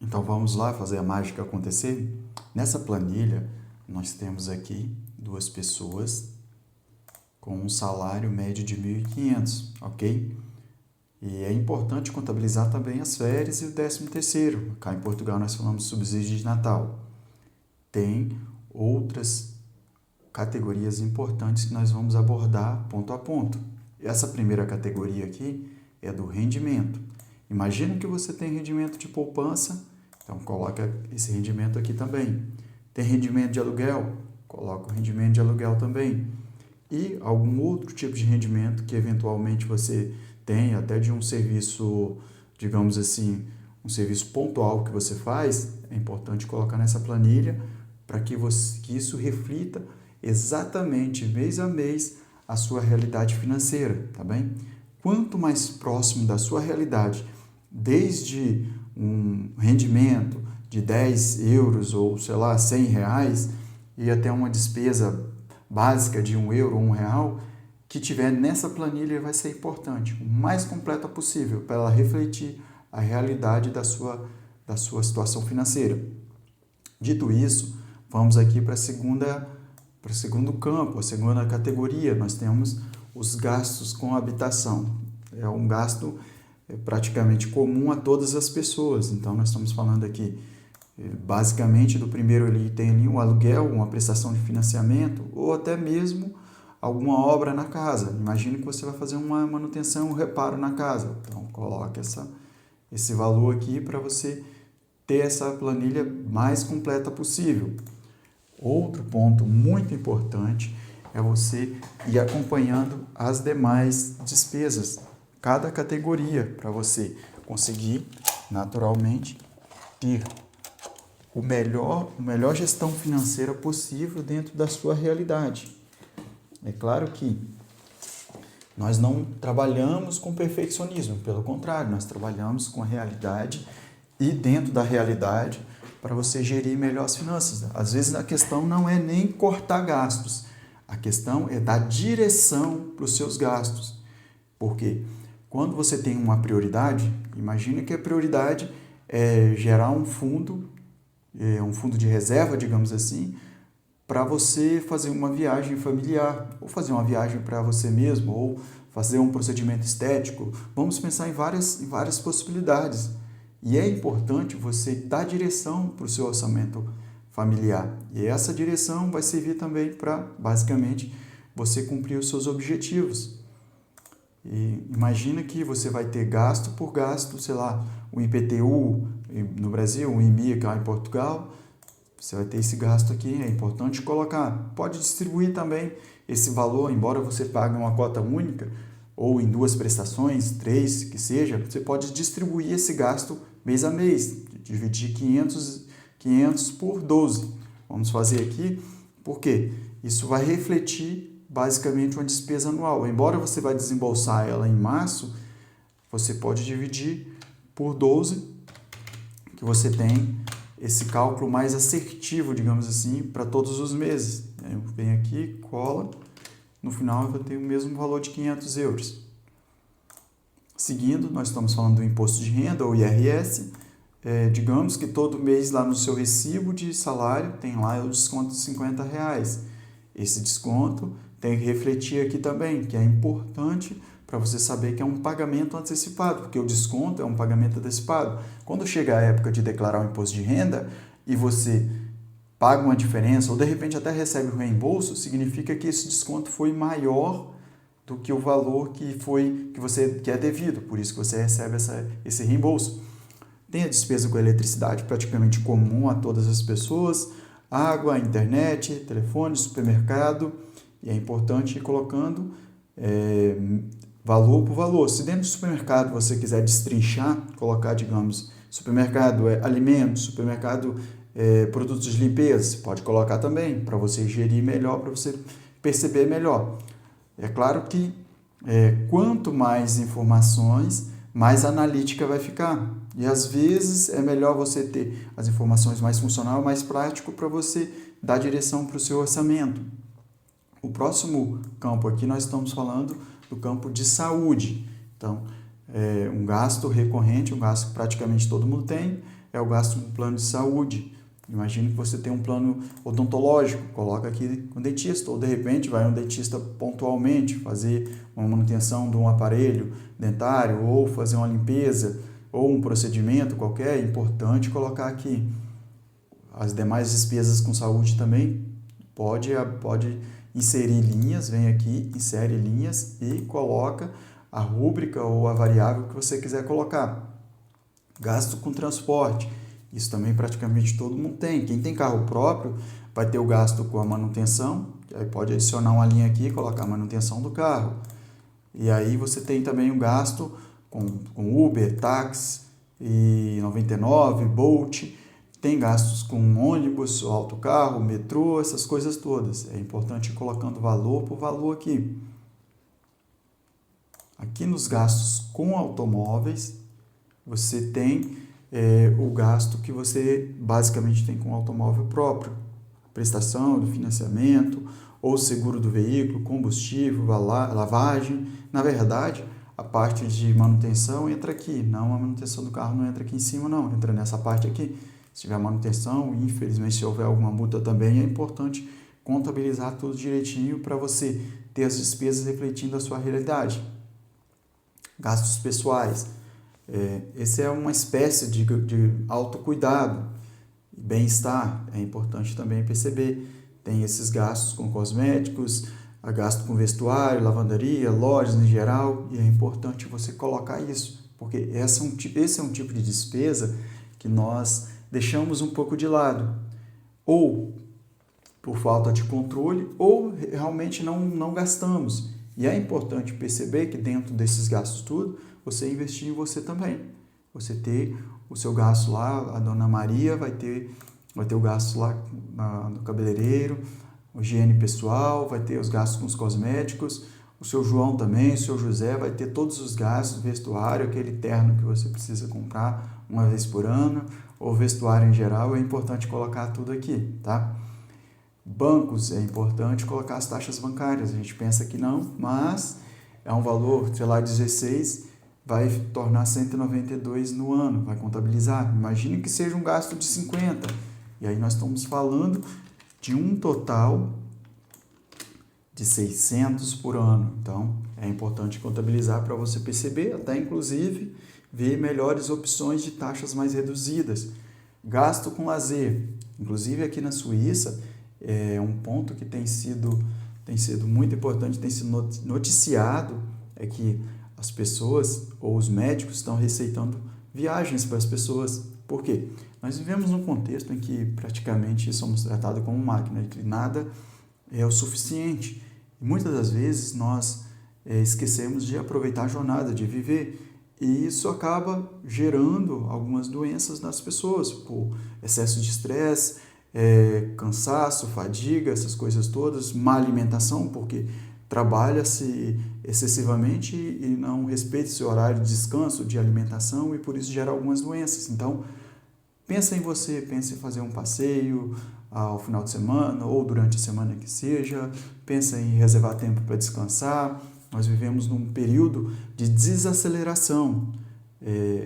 Então vamos lá fazer a mágica acontecer? Nessa planilha, nós temos aqui duas pessoas com um salário médio de 1.500, ok? E é importante contabilizar também as férias e o 13º. Cá em Portugal nós falamos subsídio de Natal. Tem outras categorias importantes que nós vamos abordar ponto a ponto. Essa primeira categoria aqui é do rendimento. Imagina que você tem rendimento de poupança, então coloca esse rendimento aqui também. Tem rendimento de aluguel, coloca o rendimento de aluguel também. E algum outro tipo de rendimento que eventualmente você tem, até de um serviço, digamos assim, um serviço pontual que você faz, é importante colocar nessa planilha para que isso reflita exatamente, mês a mês, a sua realidade financeira, tá bem? Quanto mais próximo da sua realidade, desde um rendimento de 10 euros ou, sei lá, 100 reais e até uma despesa básica de 1 euro ou 1 real, que tiver nessa planilha vai ser importante, o mais completa possível, para ela refletir a realidade da sua situação financeira. Dito isso, vamos aqui para o segundo campo, a segunda categoria. Nós temos os gastos com habitação. É um gasto praticamente comum a todas as pessoas. Então, nós estamos falando aqui, basicamente, do primeiro ele tem ali um aluguel, uma prestação de financiamento ou até mesmo alguma obra na casa. Imagine que você vai fazer uma manutenção, um reparo na casa. Então, coloque esse valor aqui para você ter essa planilha mais completa possível. Outro ponto muito importante é você ir acompanhando as demais despesas, cada categoria, para você conseguir naturalmente ter a melhor gestão financeira possível dentro da sua realidade. É claro que nós não trabalhamos com perfeccionismo, pelo contrário, nós trabalhamos com a realidade e dentro da realidade para você gerir melhor as finanças. Às vezes a questão não é nem cortar gastos, a questão é dar direção para os seus gastos. Porque quando você tem uma prioridade, imagine que a prioridade é gerar um fundo de reserva, digamos assim, para você fazer uma viagem familiar, ou fazer uma viagem para você mesmo, ou fazer um procedimento estético. Vamos pensar em várias possibilidades. E é importante você dar direção para o seu orçamento familiar. E essa direção vai servir também para, basicamente, você cumprir os seus objetivos. E imagina que você vai ter gasto por gasto, sei lá, o IPTU no Brasil, o IMI cá em Portugal. Você vai ter esse gasto aqui, é importante colocar. Pode distribuir também esse valor, embora você pague uma cota única, ou em 2 prestações, 3, que seja, você pode distribuir esse gasto mês a mês, dividir 500 por 12. Vamos fazer aqui, porque isso vai refletir basicamente uma despesa anual. Embora você vai desembolsar ela em março, você pode dividir por 12, que você tem esse cálculo mais assertivo, digamos assim, para todos os meses. Eu venho aqui, cola, no final eu vou ter o mesmo valor de 500 euros. Seguindo, nós estamos falando do imposto de renda, ou IRS. Digamos que todo mês lá no seu recibo de salário tem lá o desconto de 50 reais. Esse desconto tem que refletir aqui também, que é importante para você saber que é um pagamento antecipado, porque o desconto é um pagamento antecipado. Quando chega a época de declarar o imposto de renda e você paga uma diferença, ou de repente até recebe o reembolso, significa que esse desconto foi maior do que o valor que é devido, por isso que você recebe esse reembolso. Tem a despesa com a eletricidade praticamente comum a todas as pessoas, água, internet, telefone, supermercado, e é importante ir colocando valor por valor. Se dentro do supermercado você quiser destrinchar, colocar, digamos, supermercado alimentos, supermercado produtos de limpeza, pode colocar também, para você gerir melhor, para você perceber melhor. É claro que quanto mais informações, mais analítica vai ficar. E às vezes é melhor você ter as informações mais funcional, mais prático, para você dar direção para o seu orçamento. O próximo campo aqui nós estamos falando do campo de saúde. Então, um gasto recorrente, um gasto que praticamente todo mundo tem, é o gasto com plano de saúde. Imagine que você tem um plano odontológico, coloca aqui com dentista, ou de repente vai um dentista pontualmente fazer uma manutenção de um aparelho dentário, ou fazer uma limpeza, ou um procedimento qualquer, é importante colocar aqui. As demais despesas com saúde também pode inserir linhas, vem aqui, insere linhas e coloca a rúbrica ou a variável que você quiser colocar. Gasto com transporte. Isso também praticamente todo mundo tem. Quem tem carro próprio vai ter o gasto com a manutenção, aí pode adicionar uma linha aqui e colocar a manutenção do carro. E aí você tem também o gasto com Uber, táxi, e 99, Bolt. Tem gastos com ônibus, autocarro, metrô, essas coisas todas. É importante ir colocando valor por valor aqui. Aqui nos gastos com automóveis, você tem o gasto que você basicamente tem com o automóvel próprio, prestação do financiamento, ou seguro do veículo, combustível, lavagem. Na verdade, a parte de manutenção entra aqui, não a manutenção do carro não entra aqui em cima, não, entra nessa parte aqui. Se tiver manutenção, infelizmente se houver alguma multa também, é importante contabilizar tudo direitinho para você ter as despesas refletindo a sua realidade. Gastos pessoais. Esse é uma espécie de autocuidado e bem-estar. É importante também perceber. Tem esses gastos com cosméticos, gasto com vestuário, lavanderia, lojas em geral, e é importante você colocar isso, porque esse é um tipo de despesa que nós deixamos um pouco de lado, ou por falta de controle, ou realmente não gastamos. E é importante perceber que dentro desses gastos tudo, você investir em você também. Você ter o seu gasto lá, a dona Maria vai ter o gasto lá no cabeleireiro, higiene pessoal, vai ter os gastos com os cosméticos, o seu João também, o seu José vai ter todos os gastos, vestuário, aquele terno que você precisa comprar uma vez por ano, ou vestuário em geral, é importante colocar tudo aqui, tá? Bancos, é importante colocar as taxas bancárias, a gente pensa que não, mas é um valor, sei lá, 16, vai tornar 192 no ano, vai contabilizar. Imagine que seja um gasto de 50, e aí nós estamos falando de um total de 600 por ano. Então, é importante contabilizar para você perceber, até inclusive ver melhores opções de taxas mais reduzidas. Gasto com lazer. Inclusive aqui na Suíça, é um ponto que tem sido muito importante, tem sido noticiado, é que as pessoas ou os médicos estão receitando viagens para as pessoas. Por quê? Nós vivemos num contexto em que praticamente somos tratados como máquina, que nada é o suficiente. E muitas das vezes nós esquecemos de aproveitar a jornada, de viver, e isso acaba gerando algumas doenças nas pessoas, por excesso de estresse, cansaço, fadiga, essas coisas todas, má alimentação, porque trabalha-se excessivamente e não respeita seu horário de descanso, de alimentação, e por isso gera algumas doenças. Então, pensa em você, pensa em fazer um passeio ao final de semana ou durante a semana que seja, pensa em reservar tempo para descansar. Nós vivemos num período de desaceleração.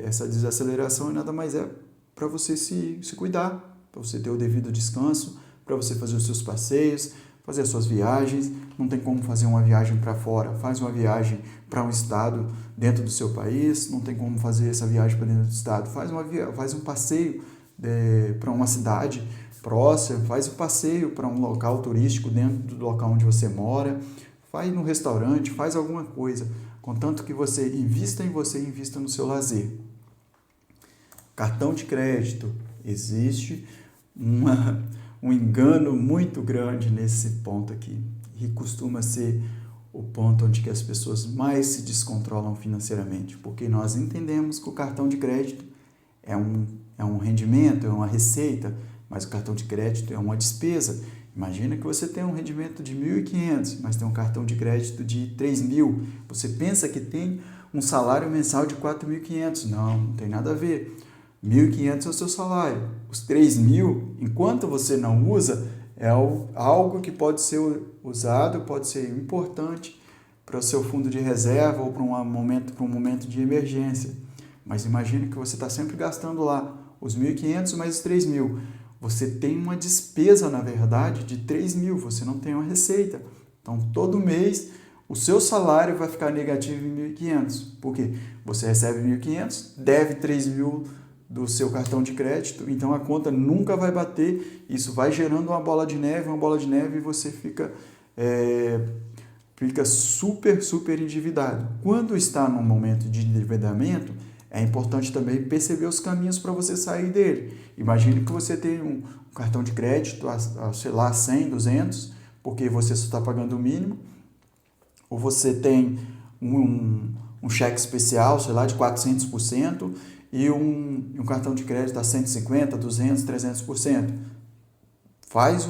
Essa desaceleração nada mais é para você se cuidar, para você ter o devido descanso, para você fazer os seus passeios, fazer as suas viagens. Não tem como fazer uma viagem para fora, faz uma viagem para um estado dentro do seu país, não tem como fazer essa viagem para dentro do estado, faz um passeio para uma cidade próxima, faz um passeio para um local turístico dentro do local onde você mora, vai no restaurante, faz alguma coisa, contanto que você invista em você, invista no seu lazer. Cartão de crédito, existe um engano muito grande nesse ponto aqui, e costuma ser o ponto onde que as pessoas mais se descontrolam financeiramente, porque nós entendemos que o cartão de crédito é um rendimento, é uma receita, mas o cartão de crédito é uma despesa. Imagina que você tem um rendimento de 1.500, mas tem um cartão de crédito de 3.000. Você pensa que tem um salário mensal de 4.500. Não tem nada a ver. 1.500 é o seu salário. Os 3.000, enquanto você não usa, é algo que pode ser usado, pode ser importante para o seu fundo de reserva ou para um momento de emergência. Mas imagine que você está sempre gastando lá os 1.500 mais os 3.000. Você tem uma despesa, na verdade, de 3.000, você não tem uma receita. Então, todo mês, o seu salário vai ficar negativo em 1.500. Por quê? Você recebe 1.500, deve 3.000 do seu cartão de crédito, então a conta nunca vai bater, isso vai gerando uma bola de neve, e você fica super endividado. Quando está num momento de endividamento, é importante também perceber os caminhos para você sair dele. Imagine que você tem um cartão de crédito, sei lá, 100, 200, porque você só está pagando o mínimo, ou você tem um cheque especial, sei lá, de 400%, e um cartão de crédito a 150%, 200%, 300%. Faz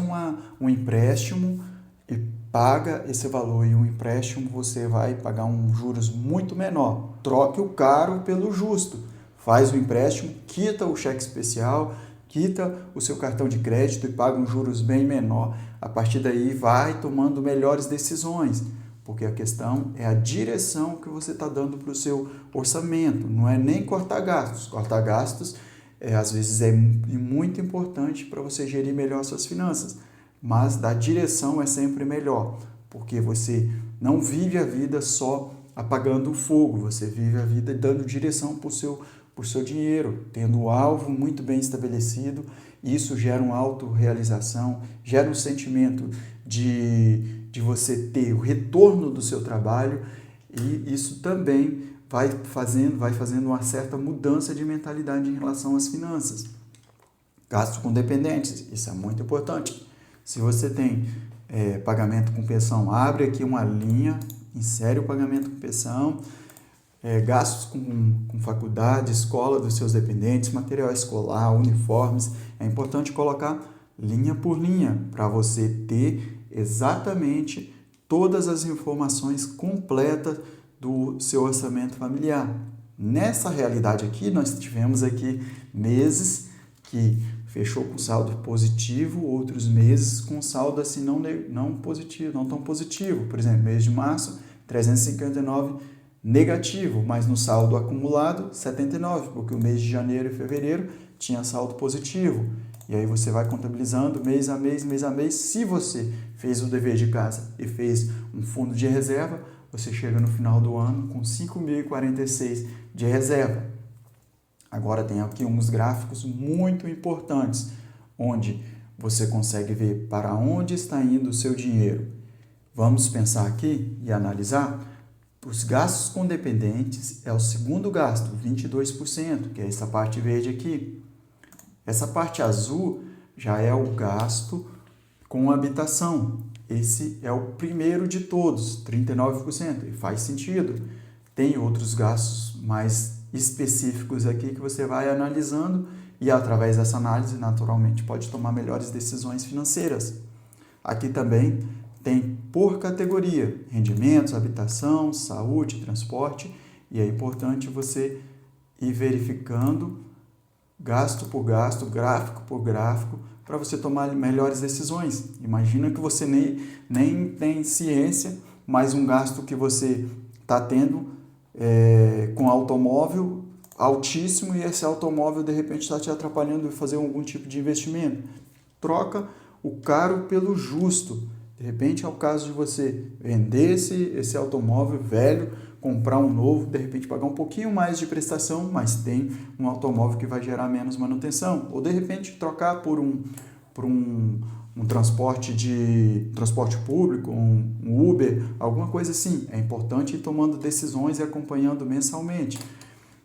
um empréstimo e paga esse valor. E um empréstimo você vai pagar um juros muito menor. Troque o caro pelo justo. Faz o empréstimo, quita o cheque especial, quita o seu cartão de crédito e paga um juros bem menor. A partir daí vai tomando melhores decisões. Porque a questão é a direção que você está dando para o seu orçamento, não é nem cortar gastos. Cortar gastos, às vezes, é muito importante para você gerir melhor suas finanças, mas dar direção é sempre melhor, porque você não vive a vida só apagando o fogo, você vive a vida dando direção para o seu dinheiro, tendo o alvo muito bem estabelecido. Isso gera uma autorrealização, gera um sentimento de você ter o retorno do seu trabalho, e isso também vai fazendo uma certa mudança de mentalidade em relação às finanças. Gastos com dependentes, isso é muito importante. Se você tem pagamento com pensão, abre aqui uma linha, insere o pagamento com pensão, gastos com faculdade, escola dos seus dependentes, material escolar, uniformes. É importante colocar linha por linha para você ter exatamente todas as informações completas do seu orçamento familiar. Nessa realidade aqui, nós tivemos aqui meses que fechou com saldo positivo, outros meses com saldo assim não positivo, não tão positivo. Por exemplo, mês de março, 359 negativo, mas no saldo acumulado, 79, porque o mês de janeiro e fevereiro tinha saldo positivo. E aí você vai contabilizando mês a mês, mês a mês. Se você fez o dever de casa e fez um fundo de reserva, você chega no final do ano com 5.046 de reserva. Agora tem aqui uns gráficos muito importantes, onde você consegue ver para onde está indo o seu dinheiro. Vamos pensar aqui e analisar. Os gastos com dependentes é o segundo gasto, 22%, que é essa parte verde aqui. Essa parte azul já é o gasto com habitação. Esse é o primeiro de todos, 39%, e faz sentido. Tem outros gastos mais específicos aqui que você vai analisando e, através dessa análise, naturalmente, pode tomar melhores decisões financeiras. Aqui também tem por categoria, rendimentos, habitação, saúde, transporte, e é importante você ir verificando gasto por gasto, gráfico por gráfico, para você tomar melhores decisões. Imagina que você nem tem ciência, mas um gasto que você está tendo com automóvel altíssimo, e esse automóvel de repente está te atrapalhando em fazer algum tipo de investimento. Troca o caro pelo justo. De repente é o caso de você vender esse automóvel velho, comprar um novo, de repente pagar um pouquinho mais de prestação, mas tem um automóvel que vai gerar menos manutenção. Ou de repente trocar por um transporte público, um Uber, alguma coisa assim. É importante ir tomando decisões e acompanhando mensalmente.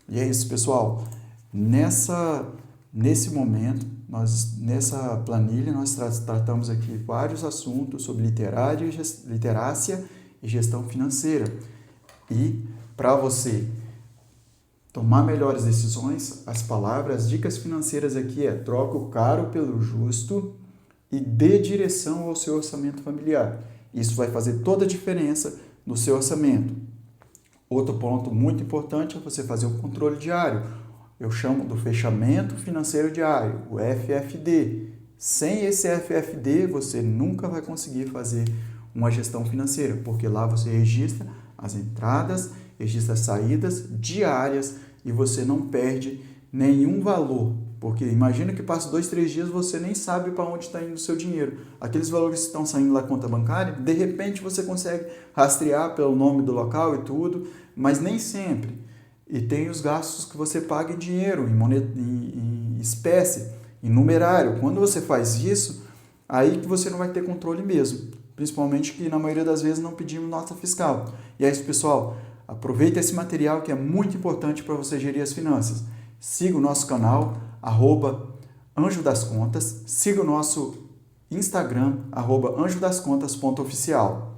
E é isso, pessoal. Nesse momento, nessa planilha, nós tratamos aqui vários assuntos sobre literácia e gestão financeira. E para você tomar melhores decisões, as palavras, as dicas financeiras aqui troca o caro pelo justo e dê direção ao seu orçamento familiar. Isso vai fazer toda a diferença no seu orçamento. Outro ponto muito importante é você fazer um controle diário. Eu chamo do fechamento financeiro diário, o FFD. Sem esse FFD, você nunca vai conseguir fazer uma gestão financeira, porque lá você registra as entradas, registra as saídas diárias e você não perde nenhum valor, Porque imagina que passa 2, 3 dias você nem sabe para onde está indo o seu dinheiro. Aqueles valores que estão saindo da conta bancária, de repente você consegue rastrear pelo nome do local e tudo, mas nem sempre. E tem os gastos que você paga em dinheiro, em espécie, em numerário. Quando você faz isso, aí que você não vai ter controle mesmo. Principalmente que na maioria das vezes não pedimos nota fiscal. E é isso, pessoal. Aproveita esse material que é muito importante para você gerir as finanças. Siga o nosso canal, @anjodascontas. Siga o nosso Instagram, @anjodascontas.oficial.